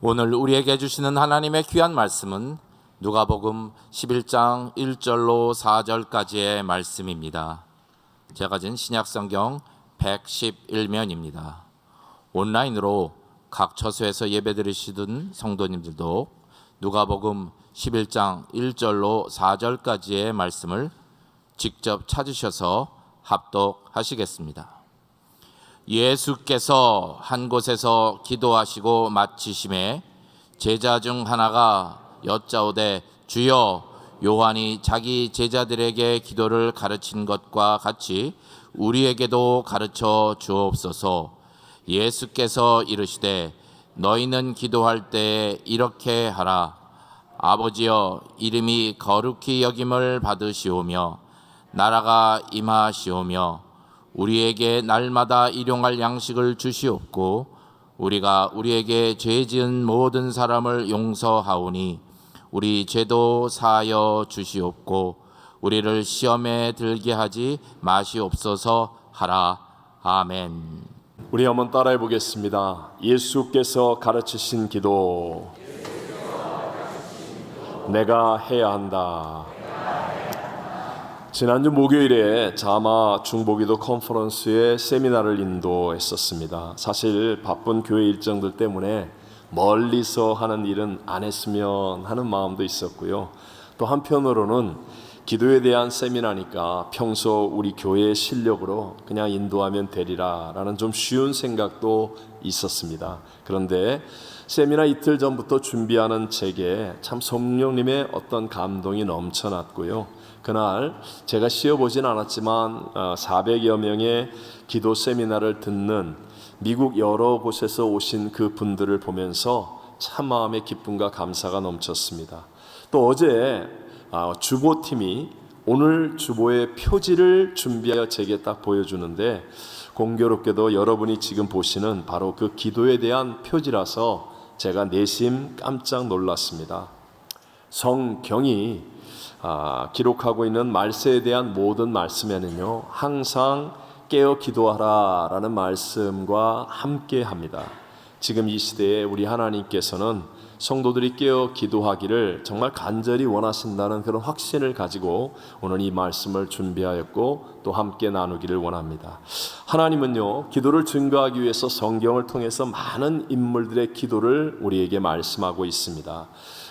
오늘 우리에게 주시는 하나님의 귀한 말씀은 누가복음 11장 1절로 4절까지의 말씀입니다. 제가 가진 신약성경 111면입니다. 온라인으로 각 처소에서 예배드리시던 성도님들도 누가복음 11장 1절로 4절까지의 말씀을 직접 찾으셔서 합독하시겠습니다. 예수께서 한 곳에서 기도하시고 마치심에 제자 중 하나가 여짜오되 주여, 요한이 자기 제자들에게 기도를 가르친 것과 같이 우리에게도 가르쳐 주옵소서. 예수께서 이르시되 너희는 기도할 때에 이렇게 하라. 아버지여, 이름이 거룩히 여김을 받으시오며 나라가 임하시오며 우리에게 날마다 일용할 양식을 주시옵고 우리가 우리에게 죄 지은 모든 사람을 용서하오니 우리 죄도 사하여 주시옵고 우리를 시험에 들게 하지 마시옵소서 하라. 아멘. 우리 한번 따라해 보겠습니다. 예수께서 가르치신 기도 내가 해야 한다. 지난주 목요일에 자마 중보기도 컨퍼런스의 세미나를 인도했었습니다. 사실 바쁜 교회 일정들 때문에 멀리서 하는 일은 안 했으면 하는 마음도 있었고요. 또 한편으로는 기도에 대한 세미나니까 평소 우리 교회의 실력으로 그냥 인도하면 되리라 라는 좀 쉬운 생각도 있었습니다. 그런데 세미나 이틀 전부터 준비하는 제게 참 성령님의 어떤 감동이 넘쳐났고요. 그날 제가 쉬어보진 않았지만 400여 명의 기도 세미나를 듣는 미국 여러 곳에서 오신 그 분들을 보면서 참 마음의 기쁨과 감사가 넘쳤습니다. 또 어제 주보팀이 오늘 주보의 표지를 준비하여 제게 딱 보여주는데 공교롭게도 여러분이 지금 보시는 바로 그 기도에 대한 표지라서 제가 내심 깜짝 놀랐습니다. 성경이 기록하고 있는 말세에 대한 모든 말씀에는요, 항상 깨어 기도하라 라는 말씀과 함께 합니다. 지금 이 시대에 우리 하나님께서는 성도들이 깨어 기도하기를 정말 간절히 원하신다는 그런 확신을 가지고 오늘 이 말씀을 준비하였고 또 함께 나누기를 원합니다. 하나님은요, 기도를 증거하기 위해서 성경을 통해서 많은 인물들의 기도를 우리에게 말씀하고 있습니다.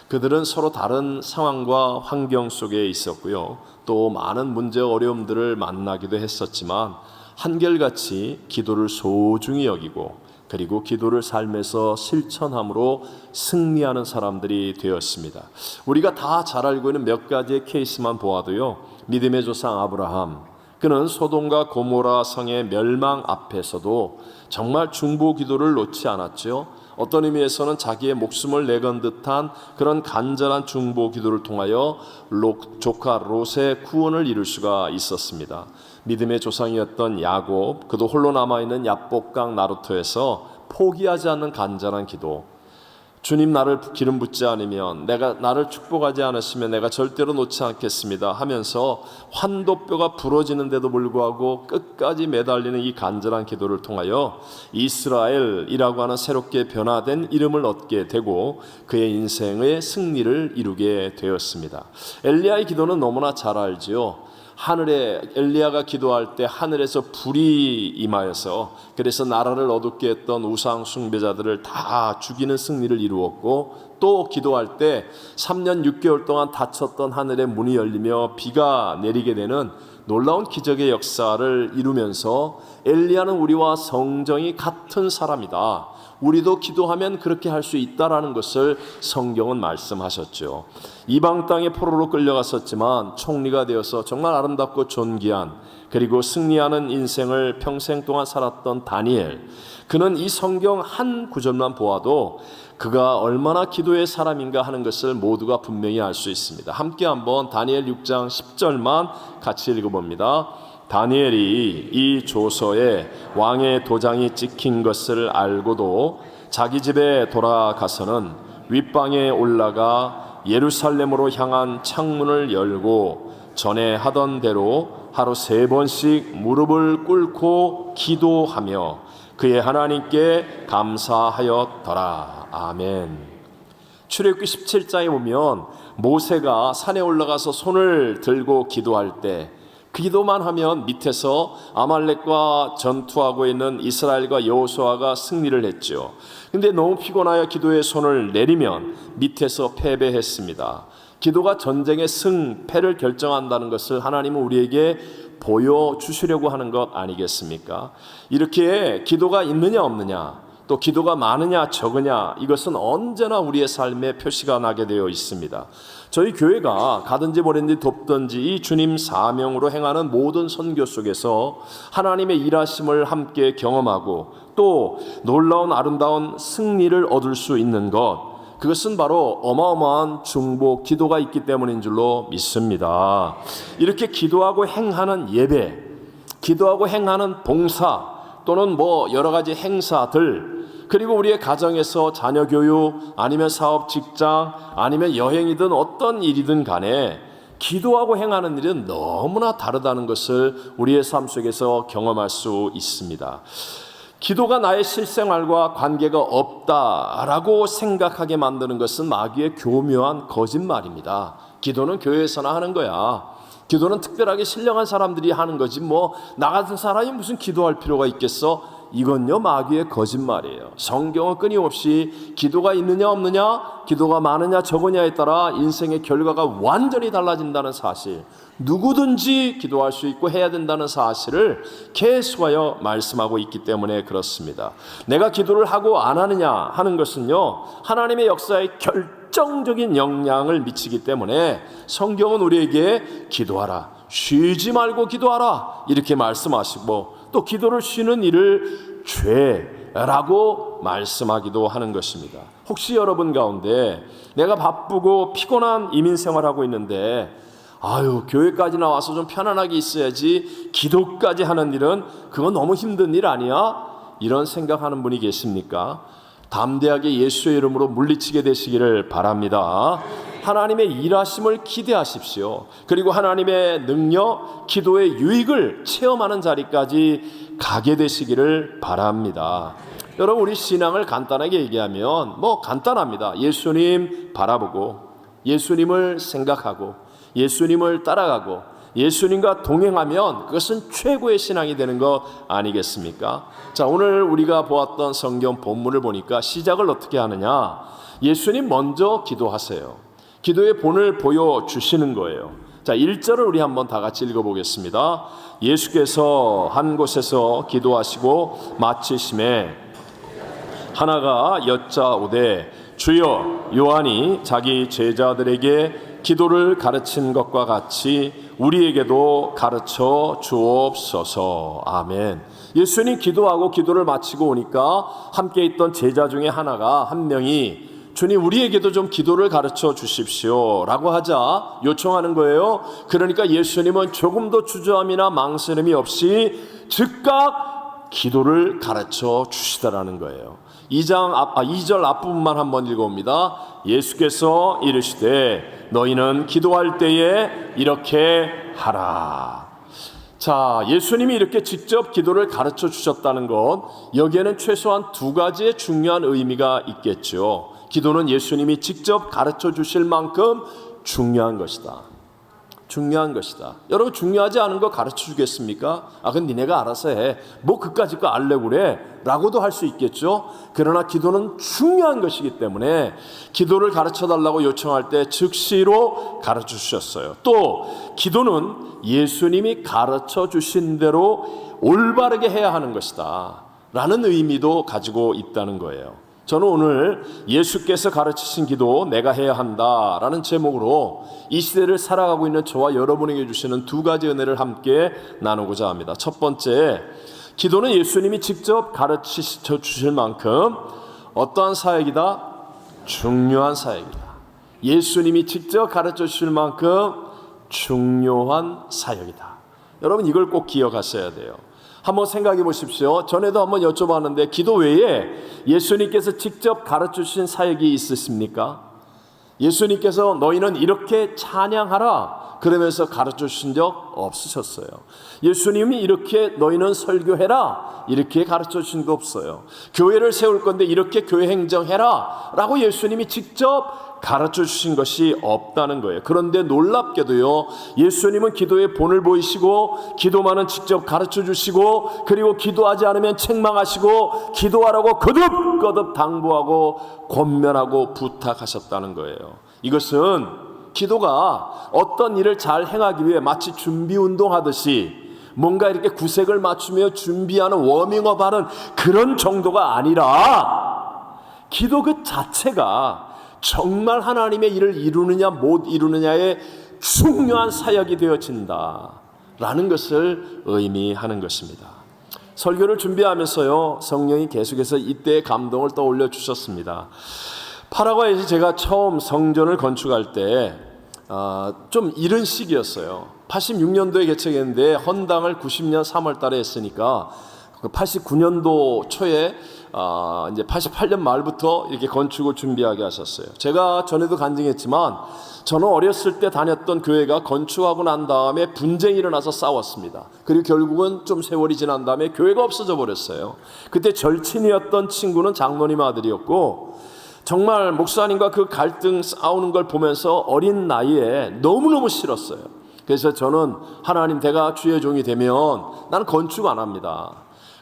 그들은 서로 다른 상황과 환경 속에 있었고요. 또 많은 문제 어려움들을 만나기도 했었지만 한결같이 기도를 소중히 여기고 그리고 기도를 삶에서 실천함으로 승리하는 사람들이 되었습니다. 우리가 다 잘 알고 있는 몇 가지의 케이스만 보아도요, 믿음의 조상 아브라함, 그는 소돔과 고모라 성의 멸망 앞에서도 정말 중보 기도를 놓지 않았죠. 어떤 의미에서는 자기의 목숨을 내건 듯한 그런 간절한 중보 기도를 통하여 조카 롯의 구원을 이룰 수가 있었습니다. 믿음의 조상이었던 야곱, 그도 홀로 남아있는 야복강 나루터에서 포기하지 않는 간절한 기도. 주님, 나를 기름 붓지 않으면, 나를 축복하지 않으시면 내가 절대로 놓지 않겠습니다 하면서 환도뼈가 부러지는데도 불구하고 끝까지 매달리는 이 간절한 기도를 통하여 이스라엘이라고 하는 새롭게 변화된 이름을 얻게 되고 그의 인생의 승리를 이루게 되었습니다. 엘리야의 기도는 너무나 잘 알지요. 하늘에 엘리야가 기도할 때 하늘에서 불이 임하여서 그래서 나라를 어둡게 했던 우상 숭배자들을 다 죽이는 승리를 이루었고, 또 기도할 때 3년 6개월 동안 닫혔던 하늘의 문이 열리며 비가 내리게 되는 놀라운 기적의 역사를 이루면서 엘리야는 우리와 성정이 같은 사람이다, 우리도 기도하면 그렇게 할 수 있다라는 것을 성경은 말씀하셨죠. 이방 땅에 포로로 끌려갔었지만 총리가 되어서 정말 아름답고 존귀한 그리고 승리하는 인생을 평생 동안 살았던 다니엘, 그는 이 성경 한 구절만 보아도 그가 얼마나 기도의 사람인가 하는 것을 모두가 분명히 알 수 있습니다. 함께 한번 다니엘 6장 10절만 같이 읽어봅니다. 다니엘이 이 조서에 왕의 도장이 찍힌 것을 알고도 자기 집에 돌아가서는 윗방에 올라가 예루살렘으로 향한 창문을 열고 전에 하던 대로 하루 3번씩 무릎을 꿇고 기도하며 그의 하나님께 감사하였더라. 아멘. 출애굽기 17장에 보면 모세가 산에 올라가서 손을 들고 기도할 때 기도만 하면 밑에서 아말렉과 전투하고 있는 이스라엘과 여호수아가 승리를 했죠. 근데 너무 피곤하여 기도에 손을 내리면 밑에서 패배했습니다. 기도가 전쟁의 승패를 결정한다는 것을 하나님은 우리에게 보여주시려고 하는 것 아니겠습니까? 이렇게 기도가 있느냐 없느냐, 또 기도가 많으냐 적으냐, 이것은 언제나 우리의 삶에 표시가 나게 되어 있습니다. 저희 교회가 가든지 뭐든지 돕든지 이 주님 사명으로 행하는 모든 선교 속에서 하나님의 일하심을 함께 경험하고 또 놀라운 아름다운 승리를 얻을 수 있는 것, 그것은 바로 어마어마한 중보 기도가 있기 때문인 줄로 믿습니다. 이렇게 기도하고 행하는 예배, 기도하고 행하는 봉사, 또는 여러 가지 행사들, 그리고 우리의 가정에서 자녀 교육, 아니면 사업, 직장, 아니면 여행이든 어떤 일이든 간에 기도하고 행하는 일은 너무나 다르다는 것을 우리의 삶 속에서 경험할 수 있습니다. 기도가 나의 실생활과 관계가 없다라고 생각하게 만드는 것은 마귀의 교묘한 거짓말입니다. 기도는 교회에서나 하는 거야. 기도는 특별하게 신령한 사람들이 하는 거지 나 같은 사람이 무슨 기도할 필요가 있겠어? 이건요 마귀의 거짓말이에요. 성경은 끊임없이 기도가 있느냐 없느냐, 기도가 많으냐 적으냐에 따라 인생의 결과가 완전히 달라진다는 사실, 누구든지 기도할 수 있고 해야 된다는 사실을 계속하여 말씀하고 있기 때문에 그렇습니다. 내가 기도를 하고 안 하느냐 하는 것은요 하나님의 역사에 결정적인 영향을 미치기 때문에 성경은 우리에게 기도하라, 쉬지 말고 기도하라 이렇게 말씀하시고, 또 기도를 쉬는 일을 죄라고 말씀하기도 하는 것입니다. 혹시 여러분 가운데 내가 바쁘고 피곤한 이민 생활하고 있는데 교회까지 나와서 좀 편안하게 있어야지 기도까지 하는 일은 그건 너무 힘든 일 아니야? 이런 생각하는 분이 계십니까? 담대하게 예수의 이름으로 물리치게 되시기를 바랍니다. 하나님의 일하심을 기대하십시오. 그리고 하나님의 능력, 기도의 유익을 체험하는 자리까지 가게 되시기를 바랍니다. 여러분, 우리 신앙을 간단하게 얘기하면 간단합니다. 예수님 바라보고, 예수님을 생각하고, 예수님을 따라가고, 예수님과 동행하면 그것은 최고의 신앙이 되는 것 아니겠습니까? 자, 오늘 우리가 보았던 성경 본문을 보니까 시작을 어떻게 하느냐? 예수님 먼저 기도하세요. 기도의 본을 보여주시는 거예요. 자, 1절을 우리 한번 다 같이 읽어보겠습니다. 예수께서 한 곳에서 기도하시고 마치심에 하나가 여짜오되 주여, 요한이 자기 제자들에게 기도를 가르친 것과 같이 우리에게도 가르쳐 주옵소서. 아멘. 예수님 기도하고 기도를 마치고 오니까 함께 있던 제자 중에 한 명이 주님, 우리에게도 좀 기도를 가르쳐 주십시오 라고 하자 요청하는 거예요. 그러니까 예수님은 조금도 주저함이나 망설임이 없이 즉각 기도를 가르쳐 주시더라는 거예요. 2절 앞부분만 한번 읽어봅니다. 예수께서 이르시되 너희는 기도할 때에 이렇게 하라. 자, 예수님이 이렇게 직접 기도를 가르쳐 주셨다는 것, 여기에는 최소한 두 가지의 중요한 의미가 있겠죠. 기도는 예수님이 직접 가르쳐 주실 만큼 중요한 것이다. 중요한 것이다. 여러분, 중요하지 않은 거 가르쳐 주겠습니까? 그건 니네가 알아서 해. 그까짓 거 알려고 그래? 라고도 할 수 있겠죠. 그러나 기도는 중요한 것이기 때문에 기도를 가르쳐 달라고 요청할 때 즉시로 가르쳐 주셨어요. 또 기도는 예수님이 가르쳐 주신 대로 올바르게 해야 하는 것이다 라는 의미도 가지고 있다는 거예요. 저는 오늘 예수께서 가르치신 기도 내가 해야 한다라는 제목으로 이 시대를 살아가고 있는 저와 여러분에게 주시는 두 가지 은혜를 함께 나누고자 합니다. 첫 번째, 기도는 예수님이 직접 가르쳐 주실 만큼 어떠한 사역이다? 중요한 사역이다. 예수님이 직접 가르쳐 주실 만큼 중요한 사역이다. 여러분, 이걸 꼭 기억하셔야 돼요. 한번 생각해 보십시오. 전에도 한번 여쭤봤는데 기도 외에 예수님께서 직접 가르쳐 주신 사역이 있으십니까? 예수님께서 너희는 이렇게 찬양하라, 그러면서 가르쳐 주신 적 없으셨어요. 예수님이 이렇게 너희는 설교해라 이렇게 가르쳐 주신 거 없어요. 교회를 세울 건데 이렇게 교회 행정해라 라고 예수님이 직접 가르쳐 주신 것이 없다는 거예요. 그런데 놀랍게도요, 예수님은 기도의 본을 보이시고 기도만은 직접 가르쳐 주시고, 그리고 기도하지 않으면 책망하시고, 기도하라고 거듭거듭 당부하고 권면하고 부탁하셨다는 거예요. 이것은 기도가 어떤 일을 잘 행하기 위해 마치 준비 운동하듯이 뭔가 이렇게 구색을 맞추며 준비하는 워밍업하는 그런 정도가 아니라, 기도 그 자체가 정말 하나님의 일을 이루느냐 못 이루느냐의 중요한 사역이 되어진다라는 것을 의미하는 것입니다. 설교를 준비하면서요, 성령이 계속해서 이때의 감동을 떠올려 주셨습니다. 파라과이에서 제가 처음 성전을 건축할 때 좀 이른 시기였어요. 86년도에 개척했는데 헌당을 90년 3월 달에 했으니까 89년도 초에 이제 88년 말부터 이렇게 건축을 준비하게 하셨어요. 제가 전에도 간증했지만 저는 어렸을 때 다녔던 교회가 건축하고 난 다음에 분쟁이 일어나서 싸웠습니다. 그리고 결국은 좀 세월이 지난 다음에 교회가 없어져 버렸어요. 그때 절친이었던 친구는 장로님 아들이었고, 정말 목사님과 그 갈등 싸우는 걸 보면서 어린 나이에 너무너무 싫었어요. 그래서 저는 하나님, 내가 주의 종이 되면 나는 건축 안 합니다.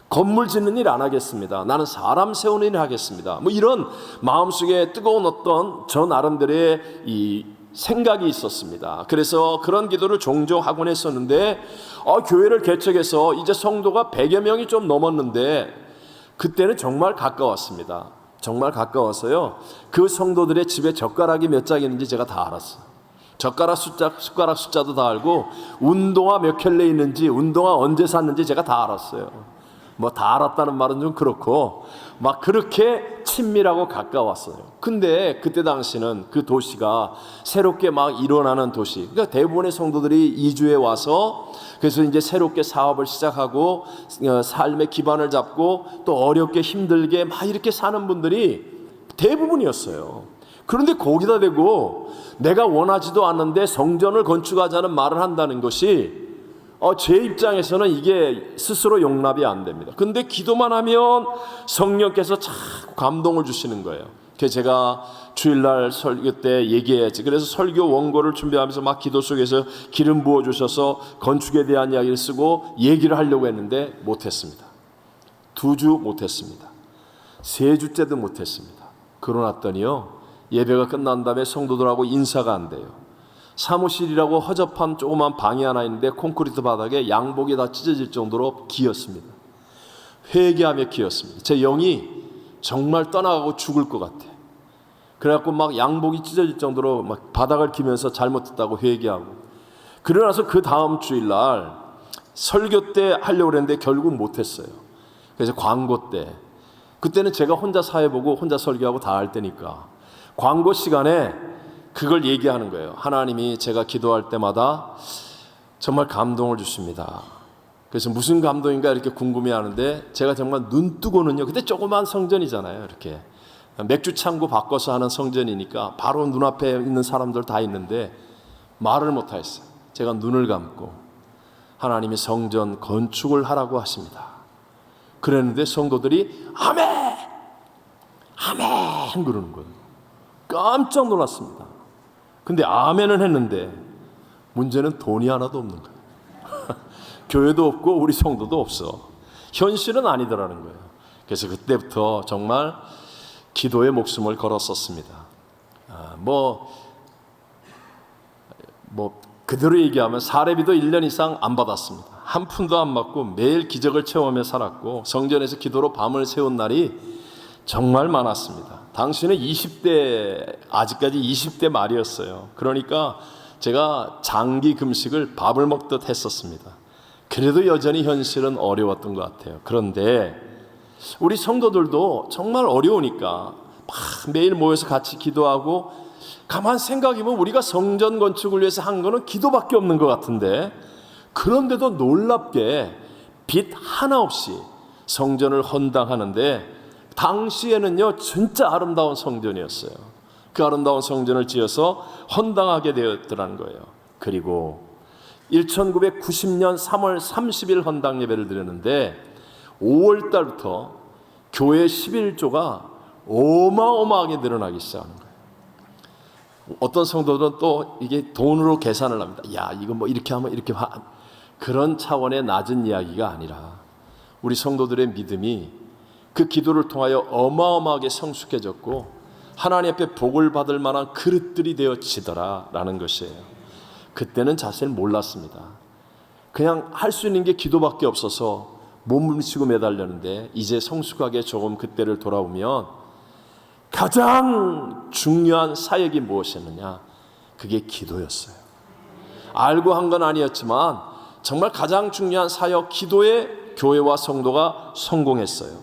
건물 짓는 일 안 하겠습니다. 나는 사람 세우는 일 하겠습니다. 뭐 이런 마음속에 뜨거운 어떤 저 나름대로의 이 생각이 있었습니다. 그래서 그런 기도를 종종 하곤 했었는데, 교회를 개척해서 이제 성도가 100여 명이 좀 넘었는데, 그때는 정말 가까웠습니다. 정말 가까워서요, 그 성도들의 집에 젓가락이 몇 장 있는지 제가 다 알았어요. 숟가락 숫자도 다 알고, 운동화 몇 켤레 있는지, 운동화 언제 샀는지 제가 다 알았어요. 뭐 다 알았다는 말은 좀 그렇고, 막 그렇게 친밀하고 가까웠어요. 근데 그때 당시는 그 도시가 새롭게 막 일어나는 도시, 그러니까 대부분의 성도들이 이주해 와서, 그래서 이제 새롭게 사업을 시작하고 삶의 기반을 잡고 또 어렵게 힘들게 막 이렇게 사는 분들이 대부분이었어요. 그런데 거기다 대고 내가 원하지도 않는데 성전을 건축하자는 말을 한다는 것이 제 입장에서는 이게 스스로 용납이 안 됩니다. 근데 기도만 하면 성령께서 참 감동을 주시는 거예요. 그래서 제가 주일날 설교 때 얘기해야지. 그래서 설교 원고를 준비하면서 막 기도 속에서 기름 부어 주셔서 건축에 대한 이야기를 쓰고 얘기를 하려고 했는데 못했습니다. 2주 못했습니다. 3주째도 못했습니다. 그러놨더니요, 예배가 끝난 다음에 성도들하고 인사가 안 돼요. 사무실이라고 허접한 조그만 방이 하나 있는데 콘크리트 바닥에 양복이 다 찢어질 정도로 기었습니다. 회개하며 기었습니다. 제 영이 정말 떠나가고 죽을 것 같아. 그래갖고 막 양복이 찢어질 정도로 막 바닥을 기면서 잘못했다고 회개하고, 그러고 나서 그 다음 주일날 설교 때 하려고 했는데 결국 못했어요. 그래서 광고 때, 그때는 제가 혼자 사회보고 혼자 설교하고 다 할 때니까 광고 시간에 그걸 얘기하는 거예요. 하나님이 제가 기도할 때마다 정말 감동을 주십니다. 그래서 무슨 감동인가 이렇게 궁금해하는데, 제가 정말 눈 뜨고는요, 그때 조그만 성전이잖아요. 이렇게 맥주 창고 바꿔서 하는 성전이니까 바로 눈앞에 있는 사람들 다 있는데 말을 못하겠어요. 제가 눈을 감고 하나님이 성전 건축을 하라고 하십니다. 그랬는데 성도들이 아멘! 아멘! 그러는 거예요. 깜짝 놀랐습니다. 근데 아멘은 했는데 문제는 돈이 하나도 없는 거예요. 교회도 없고 우리 성도도 없어. 현실은 아니더라는 거예요. 그래서 그때부터 정말 기도의 목숨을 걸었었습니다. 뭐 그대로 얘기하면 사례비도 1년 이상 안 받았습니다. 한 푼도 안 받고 매일 기적을 체험하며 살았고, 성전에서 기도로 밤을 새운 날이 정말 많았습니다. 당시는 20대, 아직까지 20대 말이었어요. 그러니까 제가 장기 금식을 밥을 먹듯 했었습니다. 그래도 여전히 현실은 어려웠던 것 같아요. 그런데 우리 성도들도 정말 어려우니까 매일 모여서 같이 기도하고, 가만 생각해보면 우리가 성전 건축을 위해서 한 거는 기도밖에 없는 것 같은데, 그런데도 놀랍게 빚 하나 없이 성전을 헌당하는데, 당시에는요 진짜 아름다운 성전이었어요. 그 아름다운 성전을 지어서 헌당하게 되었더라는 거예요. 그리고 1990년 3월 30일 헌당 예배를 드렸는데 5월 달부터 교회 11조가 어마어마하게 늘어나기 시작하는 거예요. 어떤 성도들은 또 이게 돈으로 계산을 합니다. 야, 이거 뭐 이렇게 하면 이렇게 그런 차원의 낮은 이야기가 아니라 우리 성도들의 믿음이 그 기도를 통하여 어마어마하게 성숙해졌고 하나님 앞에 복을 받을 만한 그릇들이 되어지더라라는 것이에요. 그때는 자세를 몰랐습니다. 그냥 할 수 있는 게 기도밖에 없어서 몸부림치고 매달렸는데 이제 성숙하게 조금 그때를 돌아보면 가장 중요한 사역이 무엇이었느냐? 그게 기도였어요. 알고 한 건 아니었지만 정말 가장 중요한 사역, 기도에 교회와 성도가 성공했어요.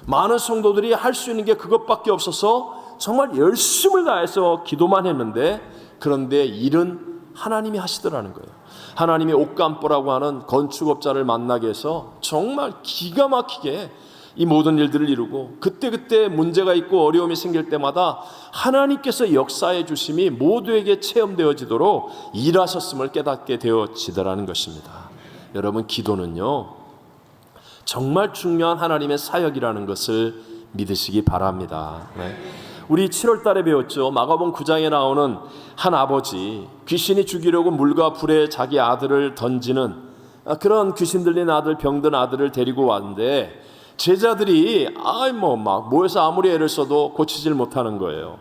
많은 성도들이 할 수 있는 게 그것밖에 없어서 정말 열심을 다해서 기도만 했는데 그런데 일은 하나님이 하시더라는 거예요. 하나님이 옥감보라고 하는 건축업자를 만나게 해서 정말 기가 막히게 이 모든 일들을 이루고 그때 문제가 있고 어려움이 생길 때마다 하나님께서 역사해 주심이 모두에게 체험되어지도록 일하셨음을 깨닫게 되어지더라는 것입니다. 여러분, 기도는요 정말 중요한 하나님의 사역이라는 것을 믿으시기 바랍니다. 네. 우리 7월 달에 배웠죠. 마가복음 9장에 나오는 한 아버지, 귀신이 죽이려고 물과 불에 자기 아들을 던지는 그런 귀신 들린 아들, 병든 아들을 데리고 왔는데 제자들이 막 모여서 아무리 애를 써도 고치질 못하는 거예요.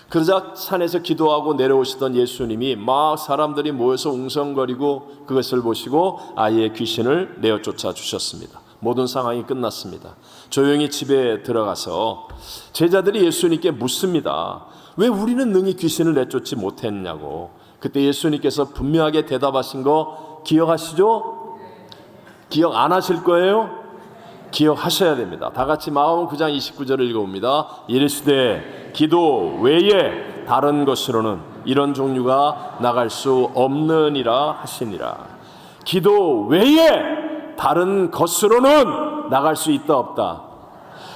그러자 산에서 기도하고 내려오시던 예수님이 막 사람들이 모여서 웅성거리고 그것을 보시고 아이의 귀신을 내어 쫓아 주셨습니다. 모든 상황이 끝났습니다. 조용히 집에 들어가서 제자들이 예수님께 묻습니다. 왜 우리는 능히 귀신을 내쫓지 못했냐고. 그때 예수님께서 분명하게 대답하신 거 기억하시죠? 기억 안 하실 거예요? 기억하셔야 됩니다. 다 같이 마가복음 9장 29절을 읽어봅니다. 이르시되 기도 외에 다른 것으로는 이런 종류가 나갈 수 없느니라 하시니라. 기도 외에 다른 것으로는 나갈 수 있다 없다.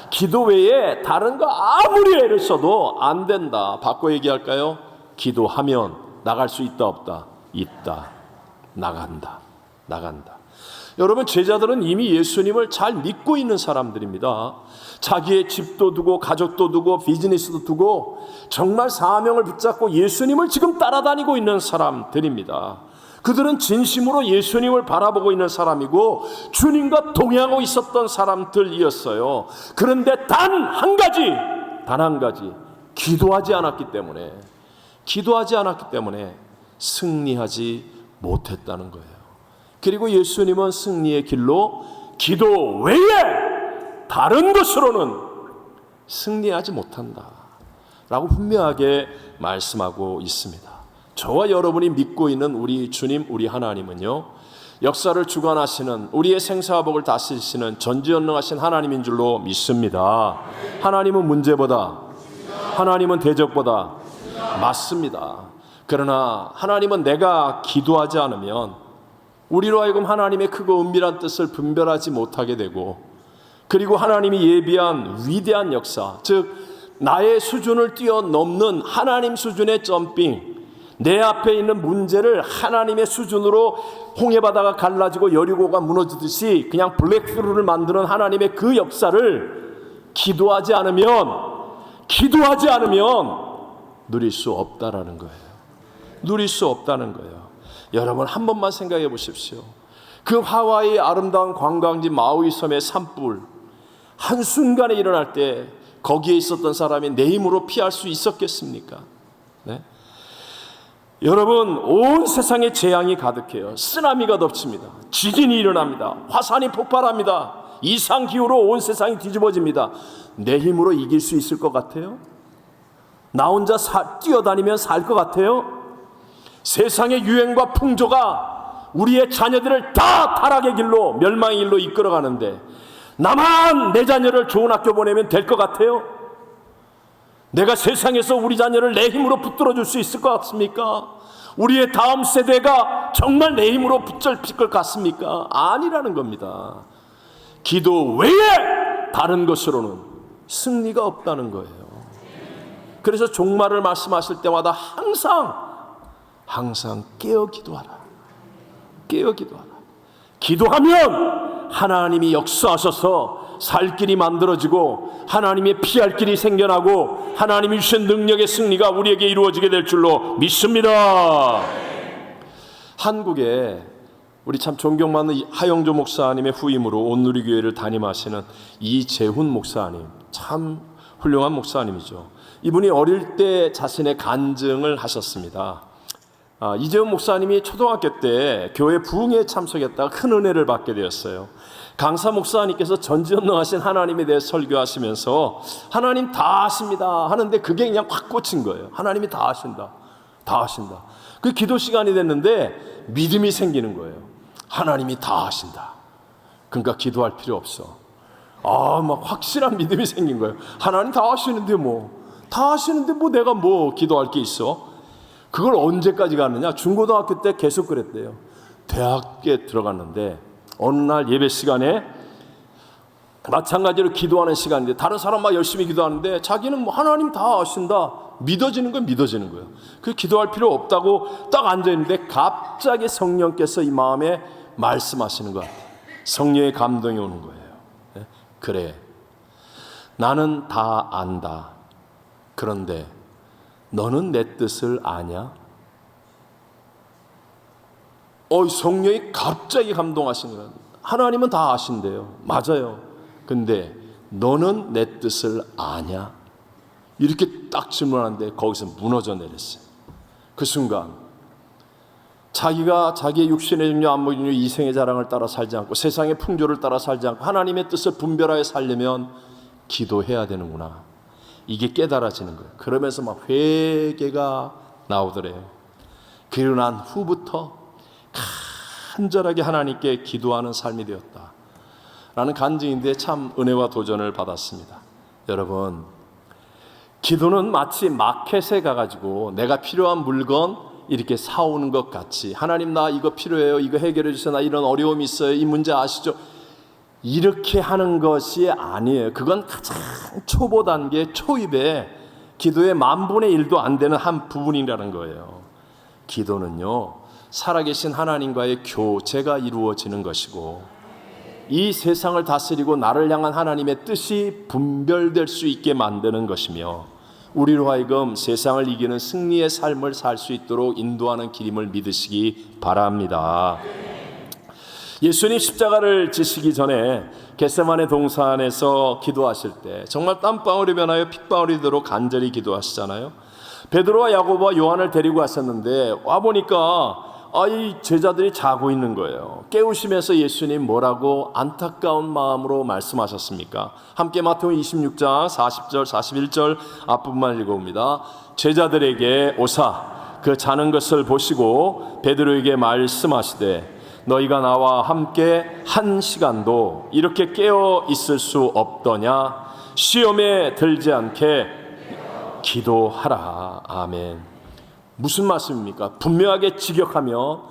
기도 외에 다른 거 아무리 애를 써도 안 된다. 바꿔 얘기할까요? 기도하면 나갈 수 있다 없다. 있다. 나간다. 여러분, 제자들은 이미 예수님을 잘 믿고 있는 사람들입니다. 자기의 집도 두고 가족도 두고 비즈니스도 두고 정말 사명을 붙잡고 예수님을 지금 따라다니고 있는 사람들입니다. 그들은 진심으로 예수님을 바라보고 있는 사람이고 주님과 동행하고 있었던 사람들이었어요. 그런데 단 한 가지 기도하지 않았기 때문에 승리하지 못했다는 거예요. 그리고 예수님은 승리의 길로 기도 외에 다른 것으로는 승리하지 못한다 라고 분명하게 말씀하고 있습니다. 저와 여러분이 믿고 있는 우리 주님, 우리 하나님은요 역사를 주관하시는, 우리의 생사복을 다스리시는 전지전능하신 하나님인 줄로 믿습니다. 하나님은 문제보다, 하나님은 대적보다 맞습니다. 그러나 하나님은 내가 기도하지 않으면 우리로 하여금 하나님의 크고 은밀한 뜻을 분별하지 못하게 되고, 그리고 하나님이 예비한 위대한 역사, 즉 나의 수준을 뛰어넘는 하나님 수준의 점핑, 내 앞에 있는 문제를 하나님의 수준으로 홍해바다가 갈라지고 여리고가 무너지듯이 그냥 블랙스루를 만드는 하나님의 그 역사를 기도하지 않으면 누릴 수 없다라는 거예요. 누릴 수 없다는 거예요. 여러분, 한 번만 생각해 보십시오. 그 하와이 아름다운 관광지 마우이 섬의 산불 한순간에 일어날 때 거기에 있었던 사람이 내 힘으로 피할 수 있었겠습니까? 네? 여러분, 온 세상에 재앙이 가득해요. 쓰나미가 덮칩니다. 지진이 일어납니다. 화산이 폭발합니다. 이상기후로 온 세상이 뒤집어집니다. 내 힘으로 이길 수 있을 것 같아요? 나 혼자 뛰어다니면 살 것 같아요? 세상의 유행과 풍조가 우리의 자녀들을 다 타락의 길로, 멸망의 길로 이끌어가는데 나만 내 자녀를 좋은 학교 보내면 될 것 같아요? 내가 세상에서 우리 자녀를 내 힘으로 붙들어 줄 수 있을 것 같습니까? 우리의 다음 세대가 정말 내 힘으로 붙잡힐 것 같습니까? 아니라는 겁니다. 기도 외에 다른 것으로는 승리가 없다는 거예요. 그래서 종말을 말씀하실 때마다 항상 깨어 기도하라. 깨어 기도하라. 기도하면 하나님이 역사하셔서 살 길이 만들어지고 하나님의 피할 길이 생겨나고 하나님이 주신 능력의 승리가 우리에게 이루어지게 될 줄로 믿습니다. 한국에 우리 참 존경받는 하영조 목사님의 후임으로 온누리교회를 담임하시는 이재훈 목사님, 참 훌륭한 목사님이죠. 이분이 어릴 때 자신의 간증을 하셨습니다. 이재훈 목사님이 초등학교 때 교회 부흥회에 참석했다가 큰 은혜를 받게 되었어요. 강사 목사님께서 전지전능하신 하나님에 대해 설교하시면서 하나님 다 하십니다 하는데 그게 그냥 확 꽂힌 거예요. 하나님이 다 하신다, 다 하신다. 그 기도 시간이 됐는데 믿음이 생기는 거예요. 하나님이 다 하신다. 그러니까 기도할 필요 없어. 막 확실한 믿음이 생긴 거예요. 하나님 다 하시는데 다 하시는데 내가 기도할 게 있어? 그걸 언제까지 가느냐? 중고등학교 때 계속 그랬대요. 대학에 들어갔는데 어느 날 예배 시간에 마찬가지로 기도하는 시간인데 다른 사람 막 열심히 기도하는데 자기는 하나님 다 아신다. 믿어지는 거예요. 그 기도할 필요 없다고 딱 앉아있는데 갑자기 성령께서 이 마음에 말씀하시는 것 같아요. 성령의 감동이 오는 거예요. 그래, 나는 다 안다. 그런데 너는 내 뜻을 아냐? 성령이 갑자기 감동하시는 거예요. 하나님은 다 아신대요. 맞아요. 근데 너는 내 뜻을 아냐? 이렇게 딱 질문하는데 거기서 무너져 내렸어요. 그 순간 자기가 자기의 육신의 증류, 안목의 증류, 이생의 자랑을 따라 살지 않고 세상의 풍조를 따라 살지 않고 하나님의 뜻을 분별하여 살려면 기도해야 되는구나. 이게 깨달아지는 거예요. 그러면서 막 회개가 나오더래요. 그리고 난 후부터 간절하게 하나님께 기도하는 삶이 되었다 라는 간증인데 참 은혜와 도전을 받았습니다. 여러분, 기도는 마치 마켓에 가가지고 내가 필요한 물건 이렇게 사오는 것 같이, 하나님 나 이거 필요해요, 이거 해결해 주세요, 나 이런 어려움이 있어요, 이 문제 아시죠? 이렇게 하는 것이 아니에요. 그건 가장 초보 단계, 초입에 기도의 1/1000 안 되는 한 부분이라는 거예요. 기도는요, 살아계신 하나님과의 교제가 이루어지는 것이고 이 세상을 다스리고 나를 향한 하나님의 뜻이 분별될 수 있게 만드는 것이며 우리로 하여금 세상을 이기는 승리의 삶을 살 수 있도록 인도하는 길임을 믿으시기 바랍니다. 예수님 십자가를 지시기 전에 겟세마네 동산에서 기도하실 때 정말 땀방울이 변하여 핏방울이 되도록 간절히 기도하시잖아요. 베드로와 야고보와 요한을 데리고 왔었는데 와보니까 이 제자들이 자고 있는 거예요. 깨우시면서 예수님 뭐라고 안타까운 마음으로 말씀하셨습니까? 함께 마태복음 26장 40절 41절 앞부분만 읽어봅니다. 제자들에게 오사 그 자는 것을 보시고 베드로에게 말씀하시되 너희가 나와 함께 1시간도 이렇게 깨어 있을 수 없더냐? 시험에 들지 않게 기도하라. 아멘. 무슨 말씀입니까? 분명하게 직역하면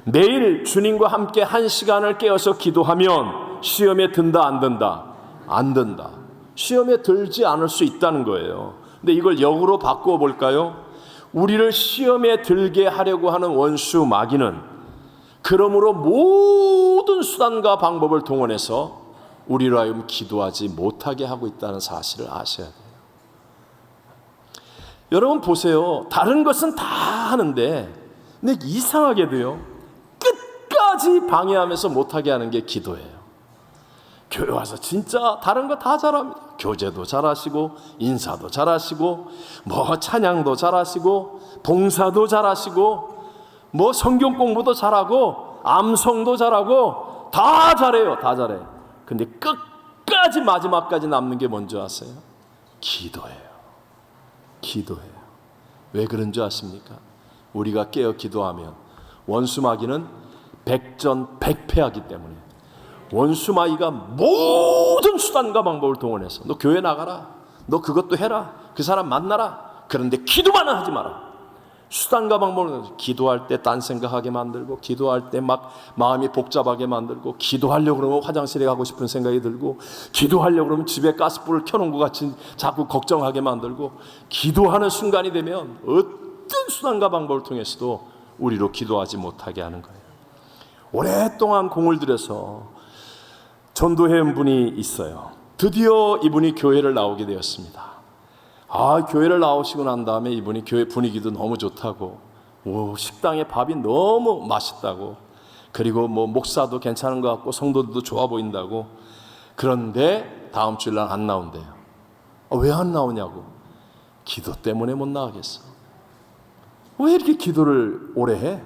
매일 주님과 함께 1시간을 깨어서 기도하면 시험에 든다 안 든다? 안 든다. 시험에 들지 않을 수 있다는 거예요. 근데 이걸 역으로 바꾸어 볼까요? 우리를 시험에 들게 하려고 하는 원수 마귀는 그러므로 모든 수단과 방법을 동원해서 우리로 하여금 기도하지 못하게 하고 있다는 사실을 아셔야 돼요. 여러분 보세요. 다른 것은 다 하는데 근데 이상하게도요, 끝까지 방해하면서 못하게 하는 게 기도예요. 교회 와서 진짜 다른 거 다 잘합니다. 교제도 잘하시고 인사도 잘하시고 찬양도 잘하시고 봉사도 잘하시고 성경 공부도 잘하고 암송도 잘하고 다 잘해요. 다 잘해. 근데 끝까지 마지막까지 남는 게 뭔지 아세요? 기도예요. 기도해요. 왜 그런 줄 아십니까? 우리가 깨어 기도하면 원수 마귀는 백전백패하기 때문에 원수 마귀가 모든 수단과 방법을 동원해서 너 교회 나가라, 너 그것도 해라, 그 사람 만나라. 그런데 기도만은 하지 마라. 수단과 방법을 기도할 때 딴 생각하게 만들고 기도할 때 막 마음이 복잡하게 만들고 기도하려고 그러면 화장실에 가고 싶은 생각이 들고 기도하려고 그러면 집에 가스불을 켜놓은 것 같이 자꾸 걱정하게 만들고 기도하는 순간이 되면 어떤 수단과 방법을 통해서도 우리로 기도하지 못하게 하는 거예요. 오랫동안 공을 들여서 전도해온 분이 있어요. 드디어 이분이 교회를 나오게 되었습니다. 교회를 나오시고 난 다음에 이분이 교회 분위기도 너무 좋다고, 식당에 밥이 너무 맛있다고, 그리고 목사도 괜찮은 것 같고 성도들도 좋아 보인다고. 그런데 다음 주일날 안 나온대요. 왜 안 나오냐고. 기도 때문에 못 나가겠어. 왜 이렇게 기도를 오래 해?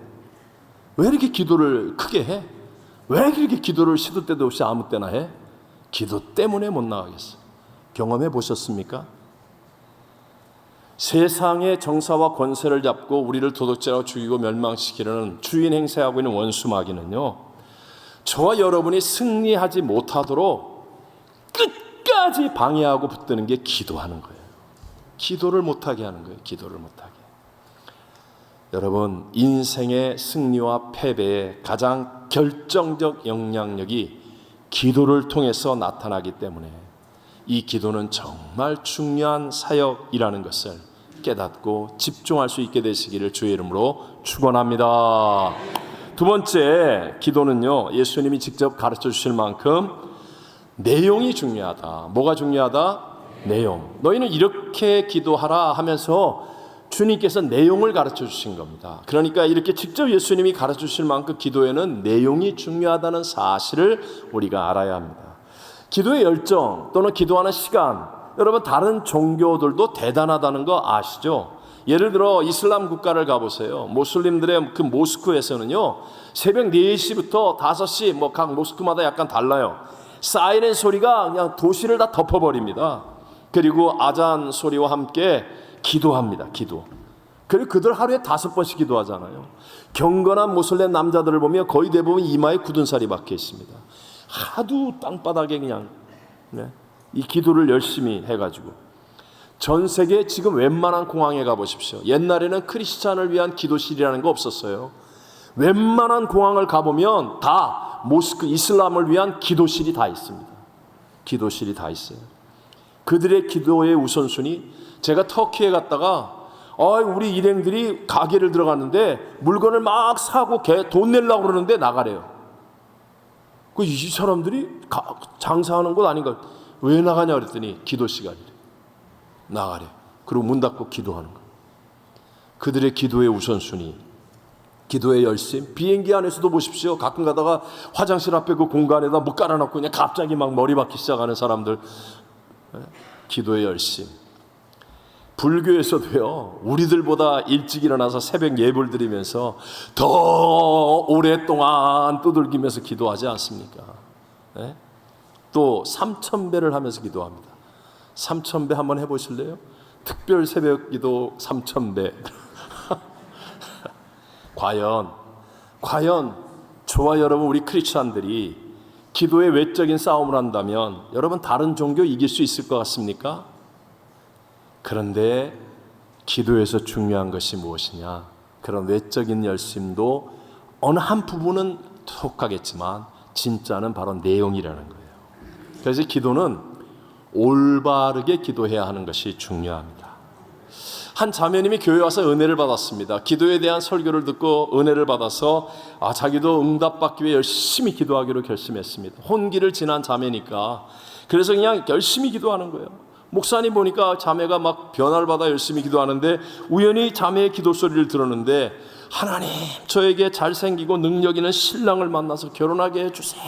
왜 이렇게 기도를 크게 해? 왜 이렇게 기도를 시도 때도 없이 아무 때나 해? 기도 때문에 못 나가겠어. 경험해 보셨습니까? 세상의 정사와 권세를 잡고 우리를 도둑질하고 죽이고 멸망시키려는 주인 행세하고 있는 원수 마귀는요, 저와 여러분이 승리하지 못하도록 끝까지 방해하고 붙드는 게 기도하는 거예요. 기도를 못하게 하는 거예요. 기도를 못하게. 여러분, 인생의 승리와 패배의 가장 결정적 영향력이 기도를 통해서 나타나기 때문에 이 기도는 정말 중요한 사역이라는 것을 깨닫고 집중할 수 있게 되시기를 주의 이름으로 축원합니다. 두 번째, 기도는요, 예수님이 직접 가르쳐 주실 만큼 내용이 중요하다. 뭐가 중요하다? 내용. 너희는 이렇게 기도하라 하면서 주님께서 내용을 가르쳐 주신 겁니다. 그러니까 이렇게 직접 예수님이 가르쳐 주실 만큼 기도에는 내용이 중요하다는 사실을 우리가 알아야 합니다. 기도의 열정 또는 기도하는 시간, 여러분 다른 종교들도 대단하다는 거 아시죠? 예를 들어 이슬람 국가를 가보세요. 모슬림들의 그 모스크에서는요, 새벽 4시부터 5시 각 모스크마다 약간 달라요. 사이렌 소리가 그냥 도시를 다 덮어버립니다. 그리고 아잔 소리와 함께 기도합니다. 기도. 그리고 그들 하루에 5번씩 기도하잖아요. 경건한 모슬렘 남자들을 보면 거의 대부분 이마에 굳은 살이 박혀 있습니다. 하도 땅바닥에 그냥 이 기도를 열심히 해가지고. 전 세계 지금 웬만한 공항에 가보십시오. 옛날에는 크리스찬을 위한 기도실이라는 거 없었어요. 웬만한 공항을 가보면 다 모스크 이슬람을 위한 기도실이 다 있습니다. 기도실이 다 있어요. 그들의 기도의 우선순위, 제가 터키에 갔다가 우리 일행들이 가게를 들어갔는데 물건을 막 사고 돈 내려고 그러는데 나가래요. 이 사람들이 장사하는 곳 아닌가? 왜 나가냐 그랬더니 기도 시간이래. 나가래. 그리고 문 닫고 기도하는 거예요. 그들의 기도의 우선순위, 기도의 열심. 비행기 안에서도 보십시오. 가끔 가다가 화장실 앞에 그 공간에다 깔아놓고 그냥 갑자기 막 머리 박기 시작하는 사람들. 기도의 열심. 불교에서도요, 우리들보다 일찍 일어나서 새벽 예불 드리면서 더 오랫동안 두들기면서 기도하지 않습니까? 네? 또 3000배를 하면서 기도합니다. 3000배 한번 해보실래요? 특별 새벽 기도 3000배. 과연 저와 여러분 우리 크리스찬들이 기도의 외적인 싸움을 한다면 여러분 다른 종교 이길 수 있을 것 같습니까? 그런데 기도에서 중요한 것이 무엇이냐? 그런 외적인 열심도 어느 한 부분은 속하겠지만 진짜는 바로 내용이라는 거예요. 그래서 기도는 올바르게 기도해야 하는 것이 중요합니다. 한 자매님이 교회 와서 은혜를 받았습니다. 기도에 대한 설교를 듣고 은혜를 받아서 자기도 응답받기 위해 열심히 기도하기로 결심했습니다. 혼기를 지난 자매니까. 그래서 그냥 열심히 기도하는 거예요. 목사님 보니까 자매가 막 변화를 받아 열심히 기도하는데 우연히 자매의 기도 소리를 들었는데, 하나님 저에게 잘생기고 능력 있는 신랑을 만나서 결혼하게 해주세요.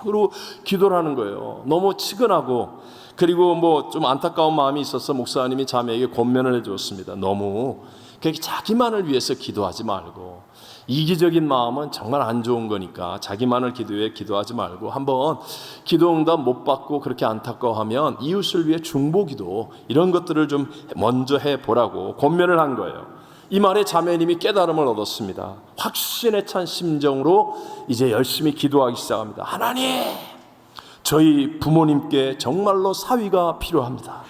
그리고 기도를 하는 거예요. 너무 치근하고, 그리고 좀 안타까운 마음이 있어서 목사님이 자매에게 권면을 해주었습니다. 너무 그렇게 자기만을 위해서 기도하지 말고, 이기적인 마음은 정말 안 좋은 거니까 자기만을 기도해 기도하지 말고 한번 기도 응답 못 받고 그렇게 안타까워하면 이웃을 위해 중보기도 이런 것들을 좀 먼저 해보라고 권면을 한 거예요. 이 말에 자매님이 깨달음을 얻었습니다. 확신에 찬 심정으로 이제 열심히 기도하기 시작합니다. 하나님, 저희 부모님께 정말로 사위가 필요합니다.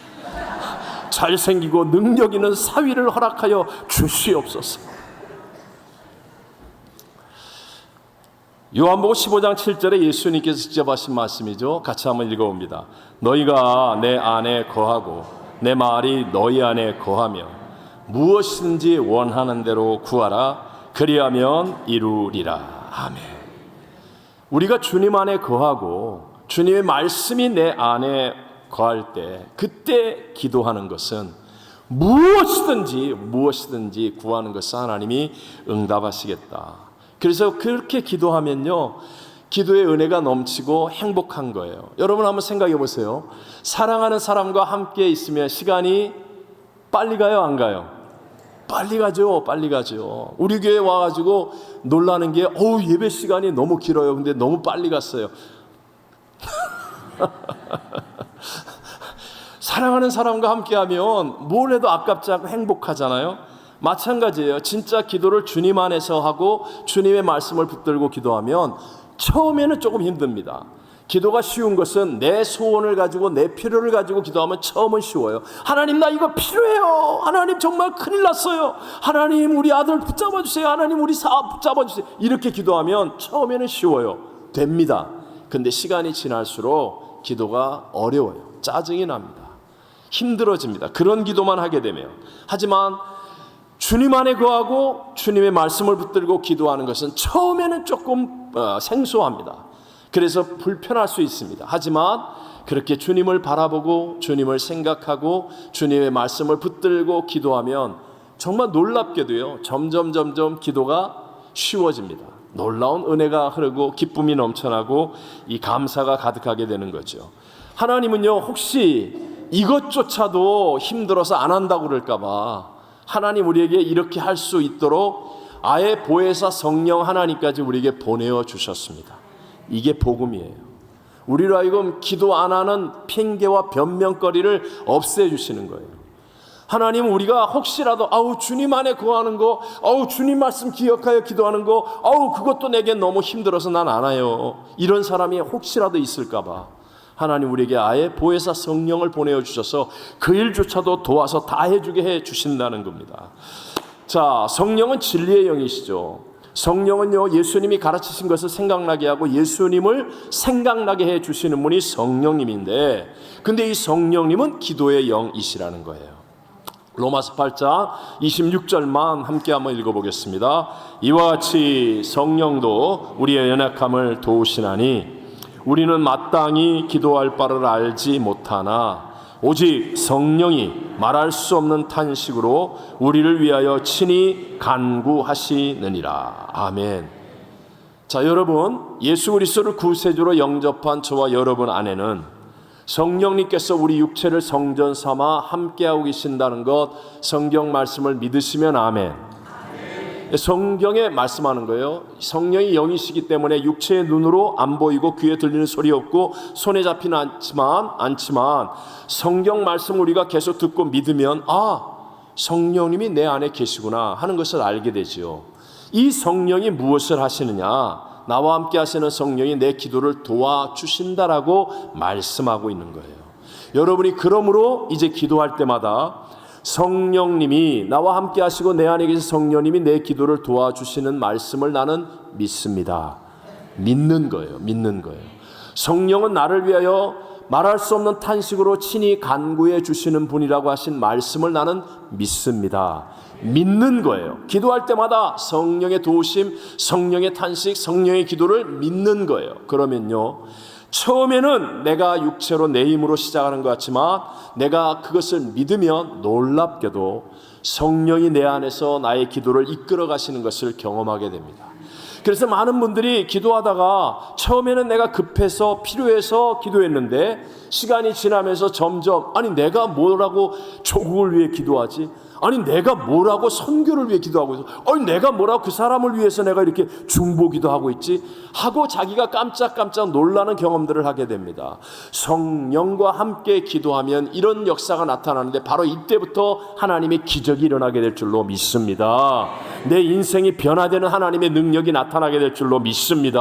잘생기고 능력 있는 사위를 허락하여 주시옵소서. 요한복음 15장 7절에 예수님께서 직접 하신 말씀이죠. 같이 한번 읽어봅니다. 너희가 내 안에 거하고 내 말이 너희 안에 거하며 무엇이든지 원하는 대로 구하라, 그리하면 이루리라. 아멘. 우리가 주님 안에 거하고 주님의 말씀이 내 안에 거할 때 그때 기도하는 것은 무엇이든지 구하는 것을 하나님이 응답하시겠다. 그래서 그렇게 기도하면요, 기도의 은혜가 넘치고 행복한 거예요. 여러분 한번 생각해 보세요. 사랑하는 사람과 함께 있으면 시간이 빨리 가요, 안 가요? 빨리 가죠. 우리 교회 와가지고 놀라는 게 예배 시간이 너무 길어요. 근데 너무 빨리 갔어요. 사랑하는 사람과 함께하면 뭘 해도 아깝지 않고 행복하잖아요. 마찬가지예요. 진짜 기도를 주님 안에서 하고 주님의 말씀을 붙들고 기도하면 처음에는 조금 힘듭니다. 기도가 쉬운 것은 내 소원을 가지고 내 필요를 가지고 기도하면 처음은 쉬워요. 하나님, 나 이거 필요해요. 하나님, 정말 큰일 났어요. 하나님, 우리 아들 붙잡아 주세요. 하나님, 우리 사업 붙잡아 주세요. 이렇게 기도하면 처음에는 쉬워요. 됩니다. 근데 시간이 지날수록 기도가 어려워요. 짜증이 납니다. 힘들어집니다. 그런 기도만 하게 되면. 하지만 주님 안에 거하고 주님의 말씀을 붙들고 기도하는 것은 처음에는 조금 생소합니다. 그래서 불편할 수 있습니다. 하지만 그렇게 주님을 바라보고 주님을 생각하고 주님의 말씀을 붙들고 기도하면 정말 놀랍게도요, 점점 기도가 쉬워집니다. 놀라운 은혜가 흐르고 기쁨이 넘쳐나고 이 감사가 가득하게 되는 거죠. 하나님은요, 혹시 이것조차도 힘들어서 안 한다고 그럴까 봐 하나님 우리에게 이렇게 할 수 있도록 아예 보혜사 성령 하나님까지 우리에게 보내어 주셨습니다. 이게 복음이에요. 우리로 하여금 기도 안 하는 핑계와 변명거리를 없애주시는 거예요. 하나님, 우리가 혹시라도 주님 안에 거하는 거, 주님 말씀 기억하여 기도하는 거, 그것도 내게 너무 힘들어서 난 안 해요. 이런 사람이 혹시라도 있을까 봐 하나님 우리에게 아예 보혜사 성령을 보내어 주셔서 그 일조차도 도와서 다 해주게 해 주신다는 겁니다. 자, 성령은 진리의 영이시죠. 성령은요, 예수님이 가르치신 것을 생각나게 하고 예수님을 생각나게 해 주시는 분이 성령님인데, 근데 이 성령님은 기도의 영이시라는 거예요. 로마서 8장 26절만 함께 한번 읽어보겠습니다. 이와 같이 성령도 우리의 연약함을 도우시나니 우리는 마땅히 기도할 바를 알지 못하나 오직 성령이 말할 수 없는 탄식으로 우리를 위하여 친히 간구하시느니라. 아멘. 자, 여러분, 예수 그리스도를 구세주로 영접한 저와 여러분 안에는 성령님께서 우리 육체를 성전 삼아 함께하고 계신다는 것, 성경 말씀을 믿으시면 아멘. 성경에 말씀하는 거예요. 성령이 영이시기 때문에 육체의 눈으로 안 보이고 귀에 들리는 소리 없고 손에 잡히는 않지만 성경 말씀 우리가 계속 듣고 믿으면 성령님이 내 안에 계시구나 하는 것을 알게 되지요. 이 성령이 무엇을 하시느냐? 나와 함께 하시는 성령이 내 기도를 도와주신다라고 말씀하고 있는 거예요. 여러분이 그러므로 이제 기도할 때마다 성령님이 나와 함께 하시고 내 안에 계신 성령님이 내 기도를 도와주시는 말씀을 나는 믿습니다. 믿는 거예요. 성령은 나를 위하여 말할 수 없는 탄식으로 친히 간구해 주시는 분이라고 하신 말씀을 나는 믿습니다. 믿는 거예요. 기도할 때마다 성령의 도우심, 성령의 탄식, 성령의 기도를 믿는 거예요. 그러면요, 처음에는 내가 육체로 내 힘으로 시작하는 것 같지만 내가 그것을 믿으면 놀랍게도 성령이 내 안에서 나의 기도를 이끌어 가시는 것을 경험하게 됩니다. 그래서 많은 분들이 기도하다가 처음에는 내가 급해서 필요해서 기도했는데 시간이 지나면서 점점 내가 뭐라고 조국을 위해 기도하지? 내가 뭐라고 선교를 위해 기도하고 있어? 내가 뭐라고 그 사람을 위해서 내가 이렇게 중보기도 하고 있지? 하고 자기가 깜짝깜짝 놀라는 경험들을 하게 됩니다. 성령과 함께 기도하면 이런 역사가 나타나는데 바로 이때부터 하나님의 기적이 일어나게 될 줄로 믿습니다. 내 인생이 변화되는 하나님의 능력이 나타나게 될 줄로 믿습니다.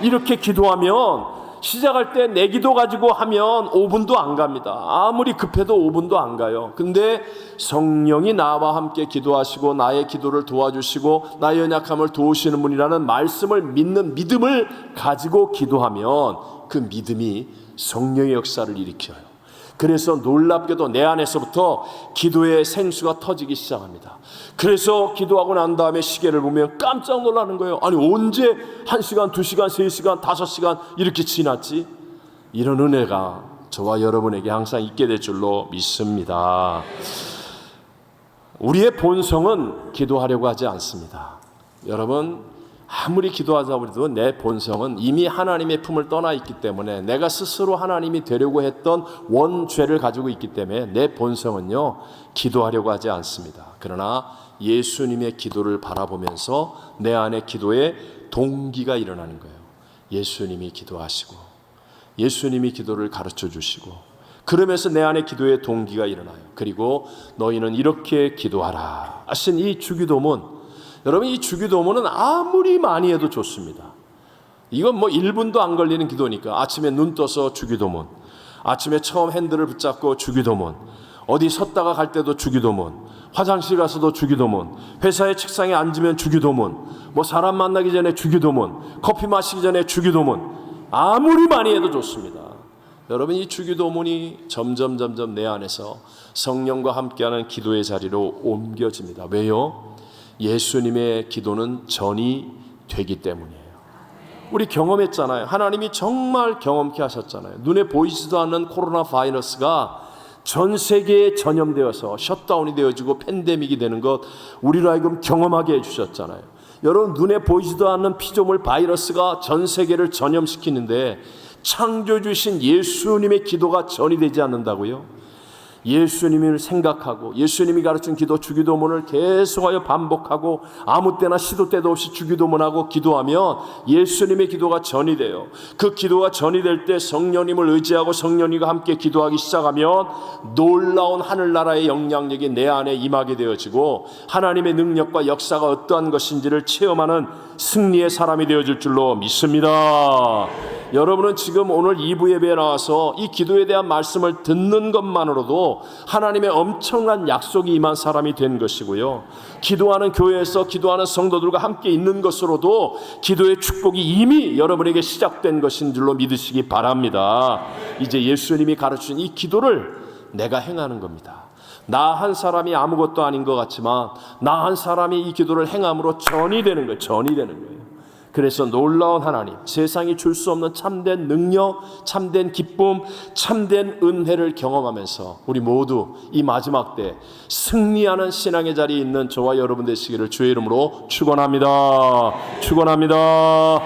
이렇게 기도하면 시작할 때 내 기도 가지고 하면 5분도 안 갑니다. 아무리 급해도 5분도 안 가요. 근데 성령이 나와 함께 기도하시고 나의 기도를 도와주시고 나의 연약함을 도우시는 분이라는 말씀을 믿는 믿음을 가지고 기도하면 그 믿음이 성령의 역사를 일으켜요. 그래서 놀랍게도 내 안에서부터 기도의 생수가 터지기 시작합니다. 그래서 기도하고 난 다음에 시계를 보면 깜짝 놀라는 거예요. 아니 언제 1시간, 2시간, 3시간, 5시간 이렇게 지났지? 이런 은혜가 저와 여러분에게 항상 있게 될 줄로 믿습니다. 우리의 본성은 기도하려고 하지 않습니다. 여러분, 아무리 기도하자고 해도 내 본성은 이미 하나님의 품을 떠나 있기 때문에, 내가 스스로 하나님이 되려고 했던 원죄를 가지고 있기 때문에 내 본성은요 기도하려고 하지 않습니다. 그러나 예수님의 기도를 바라보면서 내 안에 기도의 동기가 일어나는 거예요. 예수님이 기도하시고 예수님이 기도를 가르쳐 주시고, 그러면서 내 안에 기도의 동기가 일어나요. 그리고 너희는 이렇게 기도하라 하신 이 주기도문, 여러분 이 주기도문은 아무리 많이 해도 좋습니다. 이건 뭐 1분도 안 걸리는 기도니까. 아침에 눈 떠서 주기도문, 아침에 처음 핸들을 붙잡고 주기도문, 어디 섰다가 갈 때도 주기도문, 화장실 가서도 주기도문, 회사의 책상에 앉으면 주기도문, 뭐 사람 만나기 전에 주기도문, 커피 마시기 전에 주기도문, 아무리 많이 해도 좋습니다. 여러분 이 주기도문이 점점 내 안에서 성령과 함께하는 기도의 자리로 옮겨집니다. 왜요? 예수님의 기도는 전이 되기 때문이에요. 우리 경험했잖아요. 하나님이 정말 경험케 하셨잖아요. 눈에 보이지도 않는 코로나 바이러스가 전 세계에 전염되어서 셧다운이 되어지고 팬데믹이 되는 것, 우리로 하여금 경험하게 해주셨잖아요. 여러분 눈에 보이지도 않는 피조물 바이러스가 전 세계를 전염시키는데 창조주신 예수님의 기도가 전이 되지 않는다고요? 예수님을 생각하고 예수님이 가르친 기도 주기도문을 계속하여 반복하고 아무 때나 시도 때도 없이 주기도문하고 기도하면 예수님의 기도가 전이 돼요. 그 기도가 전이 될 때 성령님을 의지하고 성령님과 함께 기도하기 시작하면 놀라운 하늘나라의 영향력이 내 안에 임하게 되어지고 하나님의 능력과 역사가 어떠한 것인지를 체험하는 승리의 사람이 되어질 줄로 믿습니다. 여러분은 지금 오늘 2부 예배에 나와서 이 기도에 대한 말씀을 듣는 것만으로도 하나님의 엄청난 약속이 임한 사람이 된 것이고요, 기도하는 교회에서 기도하는 성도들과 함께 있는 것으로도 기도의 축복이 이미 여러분에게 시작된 것인 줄로 믿으시기 바랍니다. 이제 예수님이 가르친 이 기도를 내가 행하는 겁니다. 나 한 사람이 아무것도 아닌 것 같지만 나 한 사람이 이 기도를 행함으로 전이 되는 거예요. 전이 되는 거예요. 그래서 놀라운 하나님, 세상이 줄 수 없는 참된 능력, 참된 기쁨, 참된 은혜를 경험하면서 우리 모두 이 마지막 때 승리하는 신앙의 자리에 있는 저와 여러분 되시기를 주의 이름으로 축원합니다. 축원합니다.